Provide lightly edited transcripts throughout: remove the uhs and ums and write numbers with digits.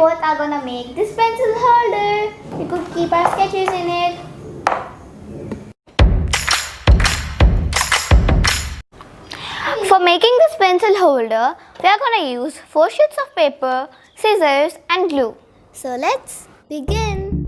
both are gonna make this pencil holder. We could keep our sketches in it. For making this pencil holder, we are gonna use 4 sheets of paper, scissors and glue. So let's begin.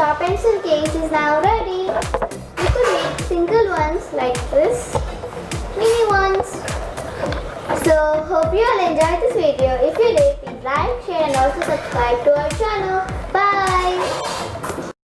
So our pencil case is now ready. You could make single ones like this, mini ones. So hope you all enjoyed this video. If you did, please like, share and also subscribe to our channel. Bye!